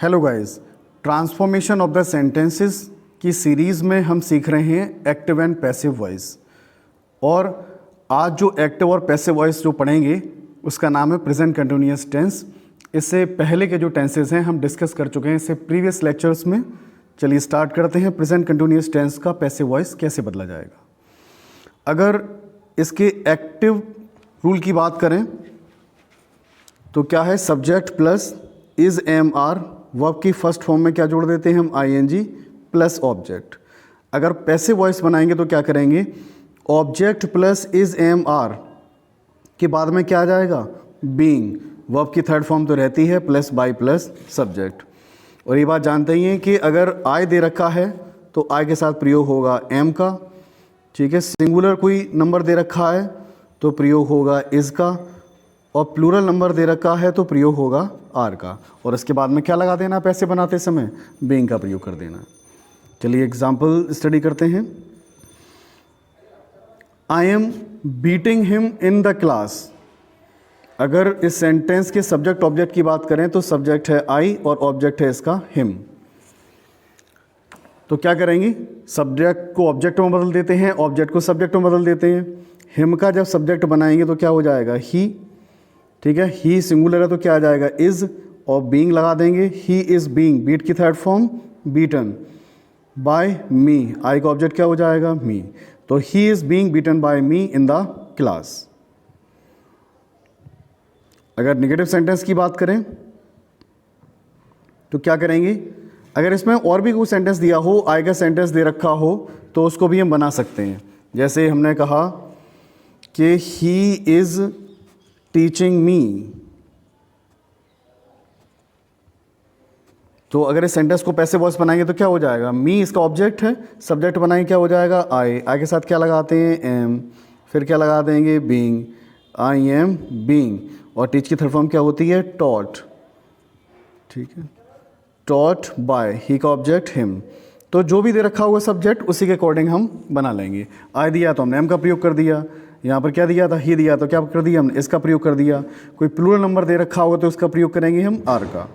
Hello guys, transformation of the sentences की series में हम सीख रहे हैं एक्टिव एंड पैसिव वॉइस। और आज जो एक्टिव और पैसिव वॉइस जो पढ़ेंगे उसका नाम है प्रेजेंट कंटिन्यूअस टेंस। इससे पहले के जो टेंसेस हैं हम डिस्कस कर चुके हैं इससे प्रीवियस लेक्चर्स में। चलिए स्टार्ट करते हैं। प्रेजेंट कंटिन्यूअस टेंस का पैसिव वॉइस कैसे बदला जाएगा। अगर इसके एक्टिव रूल की बात करें तो क्या है, subject plus is am are, verb की फर्स्ट फॉर्म में क्या जोड़ देते हैं हम, आईएनजी प्लस ऑब्जेक्ट। अगर पैसिव वॉइस बनाएंगे तो क्या करेंगे, object plus is am are के बाद में क्या आ जाएगा, बीइंग। वर्ब की थर्ड फॉर्म तो रहती है प्लस बाय प्लस सब्जेक्ट। और ये बात जानते ही हैं कि अगर आई दे रखा है तो आई के साथ प्रयोग होगा एम का, ठीक है। सिंगुलर कोई नंबर दे रखा है तो प्रयोग होगा इज का, और प्लूरल नंबर दे रखा है तो प्रयोग होगा आर का। और इसके बाद में क्या लगा देना, पैसे बनाते समय बीइंग का प्रयोग कर देना। चलिए एग्जाम्पल स्टडी करते हैं। I am beating him in the class. अगर इस सेंटेंस के सब्जेक्ट ऑब्जेक्ट की बात करें तो सब्जेक्ट है आई और ऑब्जेक्ट है इसका हिम। तो क्या करेंगे, सब्जेक्ट को ऑब्जेक्ट में बदल देते हैं, ऑब्जेक्ट को सब्जेक्ट में बदल देते हैं। हिम का जब सब्जेक्ट बनाएंगे तो क्या हो जाएगा, ही, ठीक है। ही सिंगुलर है तो क्या आ जाएगा, इज, और बीइंग लगा देंगे, ही इज बीइंग, बीट की थर्ड फॉर्म बीटन बाय मी, आई का ऑब्जेक्ट क्या हो जाएगा, मी। तो he is being beaten by me in the class. अगर नेगेटिव सेंटेंस की बात करें तो क्या करेंगे, अगर इसमें और भी कोई सेंटेंस दिया हो, आई का सेंटेंस दे रखा हो तो उसको भी हम बना सकते हैं। जैसे हमने कहा कि ही इज टीचिंग मी, तो अगर इस सेंटेंस को पैसिव वॉइस बनाएंगे तो क्या हो जाएगा, मी इसका ऑब्जेक्ट है, सब्जेक्ट बनाएंगे क्या हो जाएगा, आई, आई के साथ क्या लगाते हैं, एम, फिर क्या लगा देंगे, बीइंग, आई एम बीइंग, और टीच की थर्ड फॉर्म क्या होती है, टॉट, ठीक है, टॉट बाय, ही का ऑब्जेक्ट हिम। तो जो भी दे रखा हुआ सब्जेक्ट उसी के अकॉर्डिंग हम बना लेंगे। आई दिया तो हमने एम का प्रयोग कर दिया, यहाँ पर क्या दिया था, ही दिया तो क्या कर दिया हमने, इसका प्रयोग कर दिया। कोई प्लूरल नंबर दे रखा होगा तो उसका प्रयोग करेंगे हम आर का।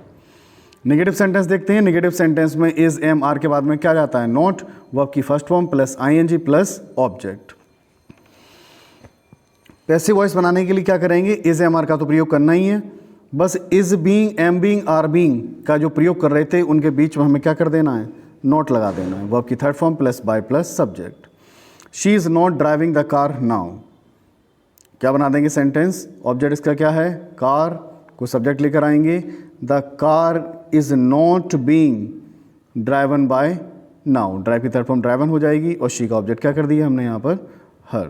नेगेटिव सेंटेंस देखते हैं। नेगेटिव सेंटेंस में इज एम आर के बाद में क्या जाता है, नॉट, वर्ब की first form plus ING plus object. Passive voice बनाने के लिए क्या करेंगे, इज एम आर का तो प्रयोग करना ही है, बस is being, am being, are being का जो प्रयोग कर रहे थे उनके बीच में हमें क्या कर देना है, नॉट लगा देना है, वर्ब की third form plus by plus subject. She is not driving the car now, क्या बना देंगे सेंटेंस, ऑब्जेक्ट इसका क्या है, कार, को सब्जेक्ट लेकर आएंगे, the car is not being driven by now, drive की थर्ड फॉर्म ड्राइवन हो जाएगी, और शी का ऑब्जेक्ट क्या कर दिया हमने यहाँ पर, हर।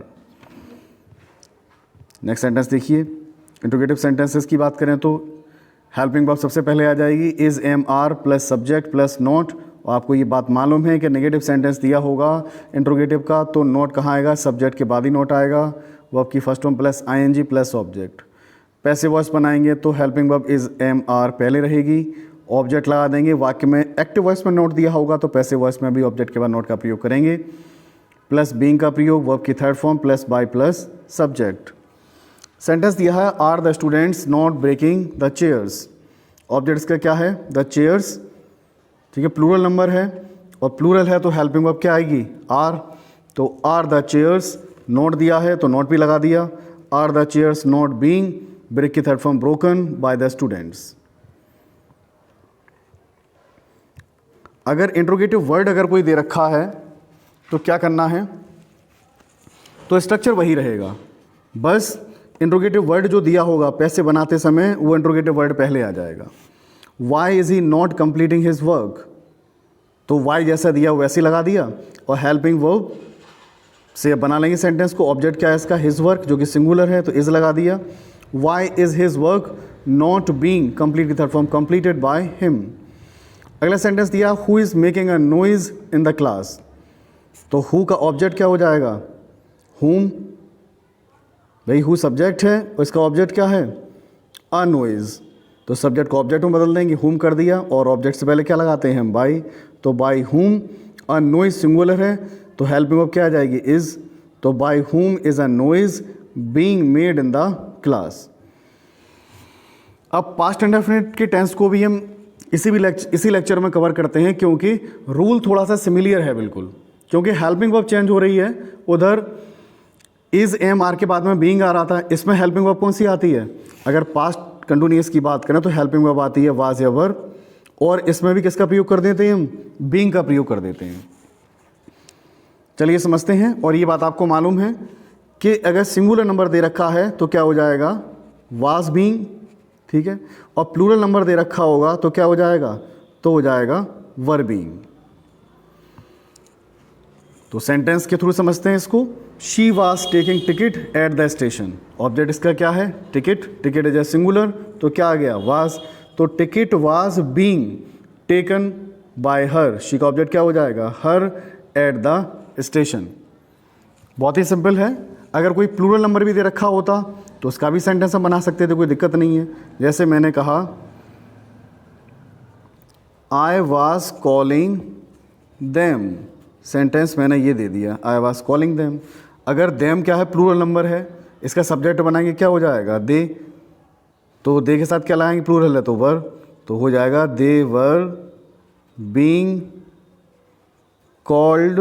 नेक्स्ट सेंटेंस देखिए। इंट्रोगेटिव सेंटेंसेस की बात करें तो हेल्पिंग वर्ब सबसे पहले आ जाएगी, is am are plus subject plus not. और आपको ये बात मालूम है कि नेगेटिव सेंटेंस दिया होगा इंट्रोगेटिव का तो नॉट कहाँ आएगा, सब्जेक्ट के बाद ही नॉट आएगा, वर्ब की first form plus ING plus object. Passive voice बनाएंगे तो helping verb is am are पहले रहेगी, ऑब्जेक्ट लगा देंगे। वाक्य में एक्टिव वॉइस में नोट दिया होगा तो पैसिव वॉइस में भी ऑब्जेक्ट के बाद नोट का प्रयोग करेंगे, प्लस बीइंग का प्रयोग, वर्ब की third form plus by plus subject. Sentence दिया है, are the students not breaking the chairs, object इसका क्या है, द चेयर्स, ठीक है, प्लूरल नंबर है और प्लूरल है तो हेल्पिंग वर्ब क्या आएगी, आर। तो आर द चेयर्स, नोट दिया है तो नोट भी लगा दिया, are the chairs not being, break की third form broken by the students. अगर इंट्रोगेटिव वर्ड अगर कोई दे रखा है तो क्या करना है, तो स्ट्रक्चर वही रहेगा, बस इंट्रोगेटिव वर्ड जो दिया होगा पैसे बनाते समय वो इंट्रोगेटिव वर्ड पहले आ जाएगा। Why is he not completing his work, तो वाई जैसा दिया वैसे लगा दिया, और हेल्पिंग वर्ब से बना लेंगे सेंटेंस को, ऑब्जेक्ट क्या है इसका, हिज वर्क, जो कि सिंगुलर है तो इज लगा दिया। Why is his work not being complete की third form completed by him. अगला सेंटेंस दिया, who is making a noise in the class, तो हु का ऑब्जेक्ट क्या हो जाएगा, हुम, भाई हु सब्जेक्ट है और इसका ऑब्जेक्ट क्या है, अ नॉइज, तो सब्जेक्ट को ऑब्जेक्ट में बदल देंगे, हुम कर दिया, और ऑब्जेक्ट से पहले क्या लगाते हैं हम, बाई, तो बाई हुम, अ नॉइज सिंगुलर है तो हेल्पिंग वर्ब क्या आ जाएगी, इज, तो बाई हुम is a noise being made in the class. अब पास्ट इंडेफिनिट के टेंस को भी हम इसी लेक्चर में कवर करते हैं, क्योंकि रूल थोड़ा सा सिमिलियर है बिल्कुल, क्योंकि हेल्पिंग वर्ब चेंज हो रही है। उधर इज एम आर के बाद में बीइंग आ रहा था, इसमें हेल्पिंग वर्ब कौन सी आती है? अगर पास्ट कंटिन्यूअस की बात करें तो हेल्पिंग वर्ब आती है वाज या वर, और इसमें भी किसका प्रयोग कर देते हैं हम? बीइंग का प्रयोग कर देते हैं। चलिए समझते हैं। और ये बात आपको मालूम है कि अगर सिंगुलर नंबर दे रखा है तो क्या हो जाएगा? वाज बीइंग, ठीक है। और प्लूरल नंबर दे रखा होगा तो क्या हो जाएगा? तो हो जाएगा वर बीइंग। तो सेंटेंस के थ्रू समझते हैं इसको। She was taking ticket at the station. Object इसका क्या है? Ticket. Ticket is a singular, तो क्या आ गया? वाज। तो ticket was being taken by her. She का ऑब्जेक्ट क्या हो जाएगा? Her at the station. बहुत ही सिंपल है। अगर कोई प्लूरल नंबर भी दे रखा होता तो उसका भी सेंटेंस हम बना सकते थे, कोई दिक्कत नहीं है। जैसे मैंने कहा I was calling them, sentence मैंने ये दे दिया, आई वाज कॉलिंग देम। अगर देम क्या है? प्लूरल नंबर है, इसका सब्जेक्ट बनाएंगे, क्या हो जाएगा? दे। तो दे के साथ क्या लाएंगे? प्लूरल है तो वर, तो हो जाएगा दे वर बीइंग कॉल्ड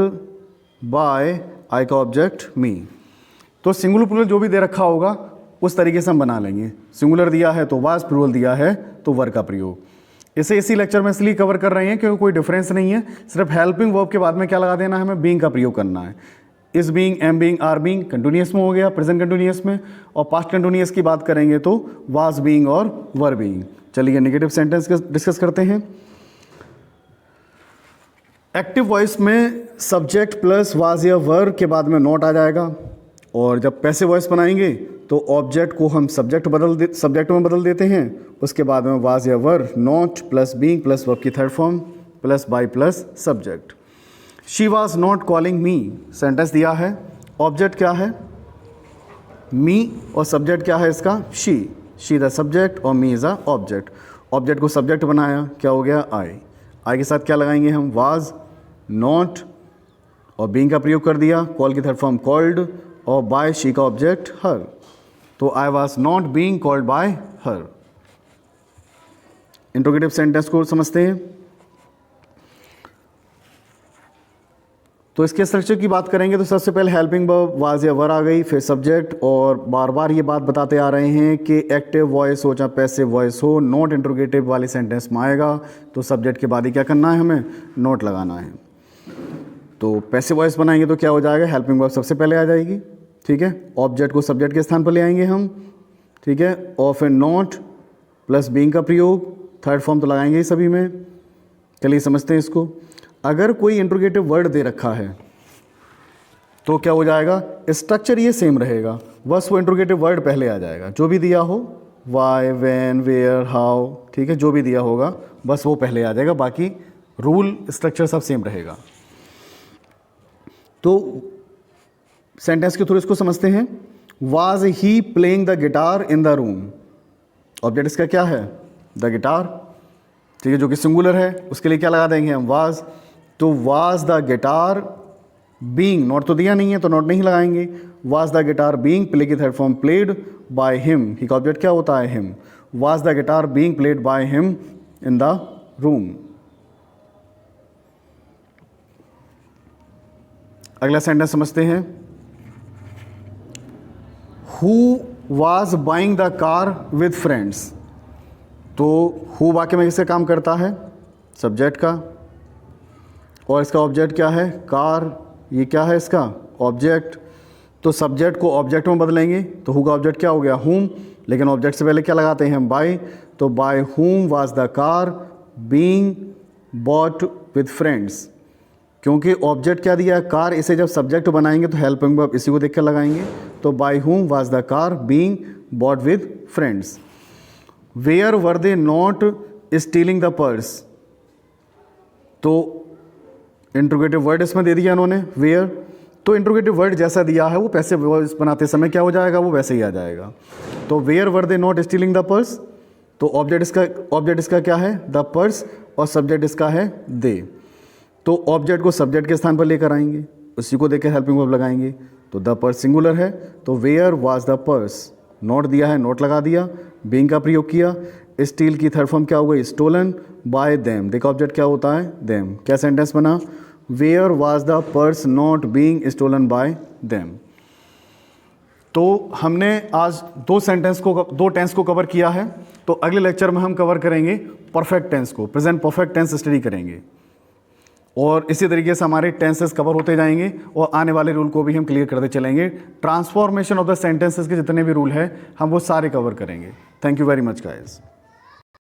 बाय, आई का ऑब्जेक्ट मी। तो सिंगुलर प्लूरल जो भी दे रखा होगा उस तरीके से हम बना लेंगे। सिंगुलर दिया है तो वाज, प्लूरल दिया है तो वर का प्रयोग। इसे इसी लेक्चर में इसलिए कवर कर रहे हैं क्योंकि कोई डिफरेंस नहीं है, सिर्फ हेल्पिंग वर्ब के बाद में क्या लगा देना है? हमें बीइंग का प्रयोग करना है। Is being, am being, are being continuous में हो गया, प्रेजेंट कंटिन्यूअस में। और पास्ट कंटिन्यूअस की बात करेंगे तो वाज बीइंग और वर बीइंग। चलिए नेगेटिव सेंटेंस डिस्कस करते हैं। एक्टिव वॉइस में सब्जेक्ट प्लस वाज या वर के बाद में नॉट आ जाएगा, और जब पैसिव वॉइस बनाएंगे तो ऑब्जेक्ट को हम सब्जेक्ट में बदल देते हैं। उसके बाद में वाज या were, not plus being plus verb की third form plus by plus subject. She was not calling me, sentence दिया है, ऑब्जेक्ट क्या है? मी, और सब्जेक्ट क्या है इसका? शी। शी द सब्जेक्ट और me is a object. Object को सब्जेक्ट बनाया, क्या हो गया? आई। आई के साथ क्या लगाएंगे हम? वाज, नॉट और बीइंग का प्रयोग कर दिया, कॉल की थर्ड फॉर्म कॉल्ड, और बाय शी का ऑब्जेक्ट हर। तो I was not being called by her. Interrogative sentence को समझते हैं। तो इसके स्ट्रक्चर की बात करेंगे तो सबसे पहले हेल्पिंग वर्ब वाज या वर आ गई, फिर सब्जेक्ट, और बार बार ये बात बताते आ रहे हैं कि एक्टिव वॉइस हो चाहे पैसिव वॉइस हो, नॉट इंट्रोगेटिव वाले सेंटेंस में आएगा तो सब्जेक्ट के बाद ही क्या करना है? हमें नोट लगाना है। तो पैसिव वॉइस बनाएंगे तो क्या हो जाएगा? हेल्पिंग वर्ब सबसे पहले आ जाएगी, ठीक है। ऑब्जेक्ट को सब्जेक्ट के स्थान पर ले आएंगे हम, ठीक है। और फिर नॉट प्लस बीइंग का प्रयोग, थर्ड फॉर्म तो लगाएंगे ही सभी में। चलिए समझते हैं इसको। अगर कोई इंट्रोगेटिव वर्ड दे रखा है तो क्या हो जाएगा? स्ट्रक्चर ये सेम रहेगा, बस वो इंट्रोगेटिव वर्ड पहले आ जाएगा। जो भी दिया हो, वाई, व्हेन, वेयर, हाउ, ठीक है, जो भी दिया होगा बस वो पहले आ जाएगा, बाकी रूल स्ट्रक्चर सब सेम रहेगा। तो सेंटेंस के थ्रू इसको समझते हैं। Was he playing the guitar in the room. Object इसका क्या है? द गिटार, ठीक है, जो कि सिंगुलर है, उसके लिए क्या लगा देंगे हम? वाज। तो was the guitar being, not तो दिया नहीं है तो नॉट नहीं लगाएंगे। Was the guitar being, play की third form played by him, he का ऑब्जेक्ट क्या होता है? Him. Was the guitar being played by him in the room. अगला सेंटेंस समझते हैं। Who was buying the car with friends. तो who वाक्य में किसका काम करता है? सब्जेक्ट का, और इसका ऑब्जेक्ट क्या है? कार। ये क्या है इसका? ऑब्जेक्ट। तो सब्जेक्ट को ऑब्जेक्ट में बदलेंगे तो हु का ऑब्जेक्ट क्या हो गया? हुम। लेकिन ऑब्जेक्ट से पहले क्या लगाते हैं हम? बाय। तो by whom was the car being bought with friends. क्योंकि ऑब्जेक्ट क्या दिया है? कार। इसे जब सब्जेक्ट बनाएंगे तो हेल्पिंग वर्ब इसी को देख कर लगाएंगे। तो by whom was the car being bought with friends. Where were they not stealing the purse. तो इंट्रोगेटिव वर्ड इसमें दे दिया इन्होंने, वेयर। तो इंट्रोगेटिव वर्ड जैसा दिया है वो पैसिव वॉइस बनाते समय क्या हो जाएगा? वो वैसे ही आ जाएगा। तो where were they not stealing the purse, तो ऑब्जेक्ट इसका क्या है? द पर्स, और सब्जेक्ट इसका है दे। तो ऑब्जेक्ट को सब्जेक्ट के स्थान पर लेकर आएंगे, उसी को देकर हेल्पिंग वर्ब लगाएंगे। तो द पर्स सिंगुलर है तो where was the purse, not दिया है, नॉट लगा दिया, बीइंग का प्रयोग किया। स्टील की थर्ड फॉर्म क्या हो गई, स्टोलन बाय देम। देखो ऑब्जेक्ट क्या होता है, देम। क्या सेंटेंस बना, where was the purse not being stolen by them. तो हमने आज दो टेंस को कवर किया है। तो अगले लेक्चर में हम कवर करेंगे परफेक्ट टेंस को, प्रेजेंट परफेक्ट टेंस स्टडी करेंगे। और इसी तरीके से हमारे टेंसेस कवर होते जाएंगे और आने वाले रूल को भी हम क्लियर करते चलेंगे। ट्रांसफॉर्मेशन ऑफ द सेंटेंसेस के जितने भी रूल हैं हम वो सारे कवर करेंगे। Thank you very much guys.